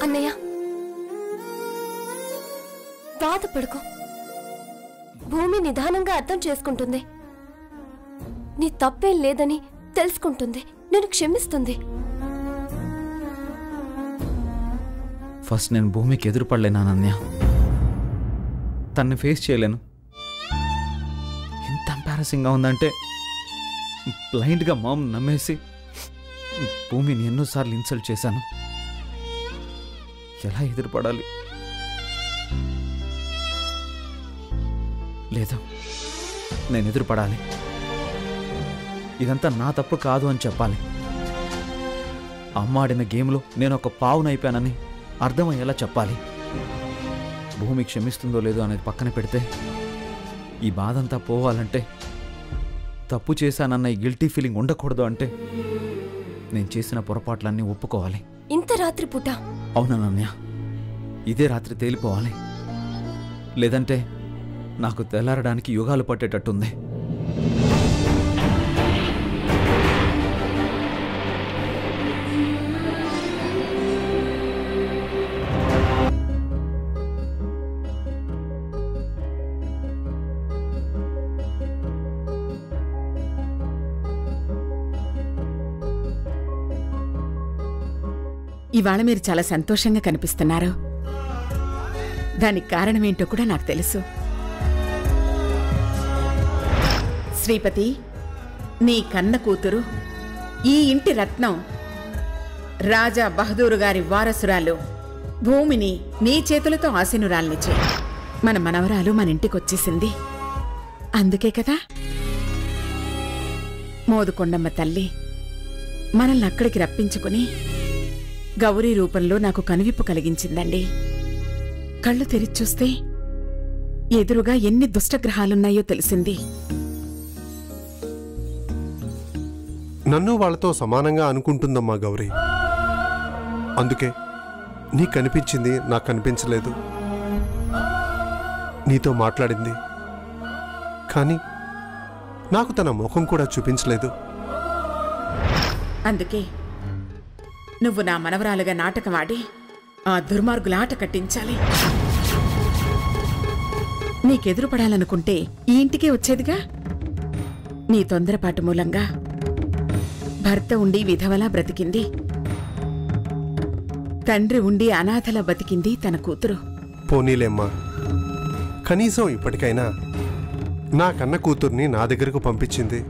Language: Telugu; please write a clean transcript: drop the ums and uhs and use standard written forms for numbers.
అన్నయ్య బాధపడుకో. భూమి నిదానంగా అర్థం చేసుకుంటుంది. నీ తప్పేం లేదని తెలుసుకుంటుంది. నేను క్షమిస్తుంది. ఫస్ట్ నేను భూమికి ఎదురుపడలేనా అన్నయ్య? తన్ని ఫేస్ చేయలేను. ఎంత ఎంపారసింగ్గా ఉందంటే బ్లైండ్గా మామ్ నమ్మేసి భూమిని ఎన్నోసార్లు ఇన్సల్ట్ చేశాను. ఎలా ఎదురుపడాలి? లేదు, నేను ఎదురుపడాలి. ఇదంతా నా తప్పు కాదు అని చెప్పాలి. అమ్మ ఆడిన గేమ్లో నేను ఒక పావునైపోయానని అర్థమయ్యేలా చెప్పాలి. భూమి క్షమిస్తుందో లేదో అనేది పక్కన పెడితే ఈ బాధంతా పోవాలంటే, తప్పు చేశానన్న ఈ గిల్టీ ఫీలింగ్ ఉండకూడదు అంటే నేను చేసిన పొరపాట్లన్నీ ఒప్పుకోవాలి. ఇంత రాత్రి పూట? అవునన్నయ్య, ఇదే రాత్రి తేలిపోవాలి. లేదంటే నాకు తెల్లారడానికి యుగాలు పట్టేటట్టుంది. ఇవాళ మీరు చాలా సంతోషంగా కనిపిస్తున్నారు. దానికి కారణమేంటో కూడా నాకు తెలుసు. శ్రీపతి, నీ కన్న కూతురు, ఈ ఇంటి రత్నం, రాజా బహదూరు గారి వారసురాలు భూమిని నీ చేతులతో ఆశీనురాల్ని చేయి. మన మనవరాలు మన ఇంటికొచ్చేసింది. అందుకే కదా మోదుకొండమ్మ తల్లి మనల్ని అక్కడికి రప్పించుకుని గౌరీ రూపంలో నాకు కనువిప్పు కలిగించిందండి. కళ్ళు తెరిచూస్తే ఎదురుగా ఎన్ని దుష్టగ్రహాలున్నాయో తెలిసింది. నన్ను వాళ్లతో సమానంగా అనుకుంటుందమ్మా గౌరీ. అందుకే నీకు కనిపించింది, నాకు కనిపించలేదు. నీతో మాట్లాడింది, కానీ నాకు తన ముఖం కూడా చూపించలేదు. అందుకే నువ్వు నా మనవరాలుగా నాటకమాడి ఆ దుర్మార్గుల ఆట కట్టించాలి. నీకెదురుపడాలనుకుంటే ఈ ఇంటికే వచ్చేదిగా. నీ తొందరపాటు మూలంగా భర్త ఉండి విధవలా బ్రతికింది, తండ్రి ఉండి అనాథలా బతికింది తన కూతురు. పోనీలేమ్మా, కనీసం ఇప్పటికైనా నా కన్న కూతుర్ని నా దగ్గరకు పంపించింది.